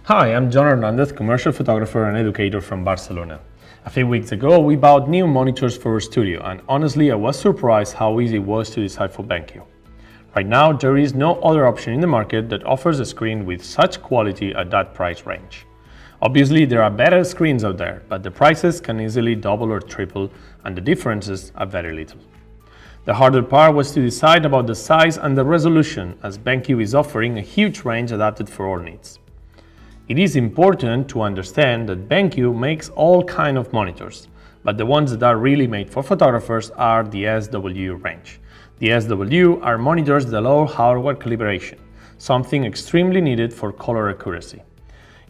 Hi, I'm John Hernandez, commercial photographer and educator from Barcelona. A few weeks ago, we bought new monitors for our studio, and honestly, I was surprised how easy it was to decide for benqENG. Right now, there is no other option in the market that offers a screen with such quality at that price range. Obviously, there are better screens out there, but the prices can easily double or triple, and the differences are very little. The harder part was to decide about the size and the resolution, as benqENG is offering a huge range adapted for all needs. It is important to understand that benqENG makes all kinds of monitors, but the ones that are really made for photographers are the SW range. The SW are monitors that allow hardware calibration, something extremely needed for color accuracy.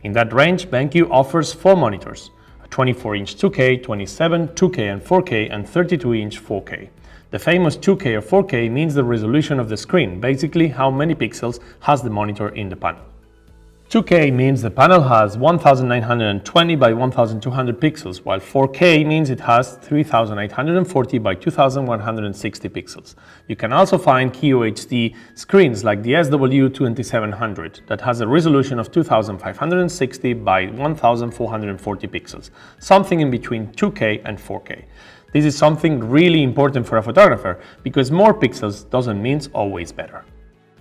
In that range, benqENG offers 4 monitors, a 24-inch 2K, 27, 2K and 4K, and 32-inch 4K. The famous 2K or 4K means the resolution of the screen, basically how many pixels has the monitor in the panel. 2K means the panel has 1920 by 1200 pixels, while 4K means it has 3840 by 2160 pixels. You can also find QHD screens like the SW2700 that has a resolution of 2560 by 1440 pixels, something in between 2K and 4K. This is something really important for a photographer because more pixels doesn't mean always better.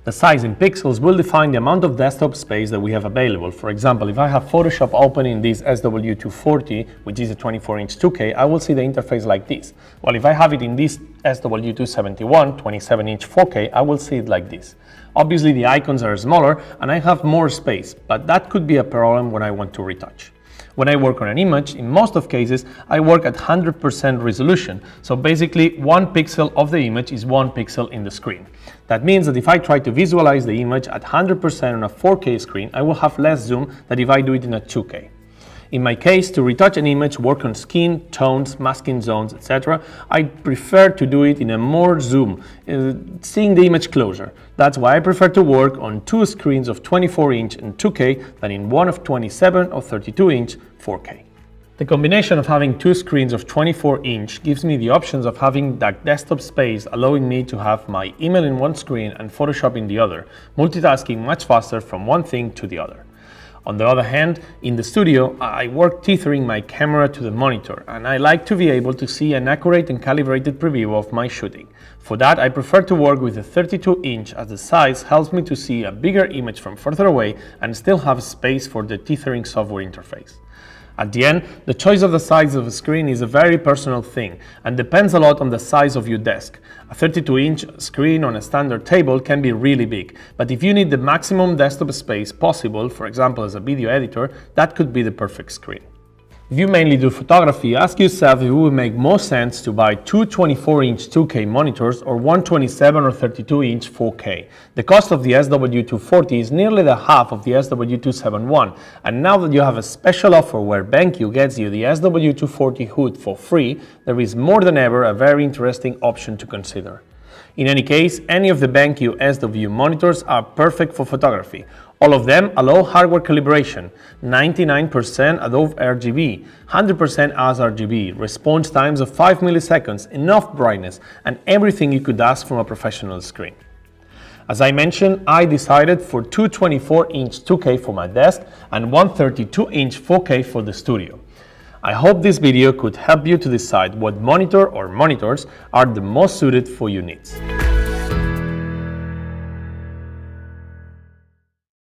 The size in pixels will define the amount of desktop space that we have available. For example, if I have Photoshop open in this SW240, which is a 24-inch 2K, I will see the interface like this. While if I have it in this SW271, 27-inch 4K, I will see it like this. Obviously, the icons are smaller and I have more space, but that could be a problem when I want to retouch. When I work on an image, in most of cases, I work at 100% resolution. So basically, 1 pixel of the image is 1 pixel in the screen. That means that if I try to visualize the image at 100% on a 4K screen, I will have less zoom than if I do it in a 2K. In my case, to retouch an image, work on skin, tones, masking zones, etc., I prefer to do it in a more zoom, seeing the image closer. That's why I prefer to work on 2 screens of 24-inch and 2K than in one of 27 or 32-inch 4K. The combination of having 2 screens of 24-inch gives me the options of having that desktop space, allowing me to have my email in one screen and Photoshop in the other, multitasking much faster from one thing to the other. On the other hand, in the studio, I work tethering my camera to the monitor, and I like to be able to see an accurate and calibrated preview of my shooting. For that, I prefer to work with a 32-inch, as the size helps me to see a bigger image from further away and still have space for the tethering software interface. At the end, the choice of the size of a screen is a very personal thing and depends a lot on the size of your desk. A 32-inch screen on a standard table can be really big, but if you need the maximum desktop space possible, for example as a video editor, that could be the perfect screen. If you mainly do photography, ask yourself if it would make more sense to buy 2 24-inch 2K monitors or one 27 or 32-inch 4K. The cost of the SW240 is nearly the half of the SW271, and now that you have a special offer where benqENG gets you the SW240 hood for free, there is more than ever a very interesting option to consider. In any case, any of the benqENG SW monitors are perfect for photography. All of them allow hardware calibration, 99% Adobe RGB, 100% sRGB, response times of 5 milliseconds, enough brightness, and everything you could ask from a professional screen. As I mentioned, I decided for 2 24-inch 2K for my desk and one 32-inch 4K for the studio. I hope this video could help you to decide what monitor or monitors are the most suited for your needs.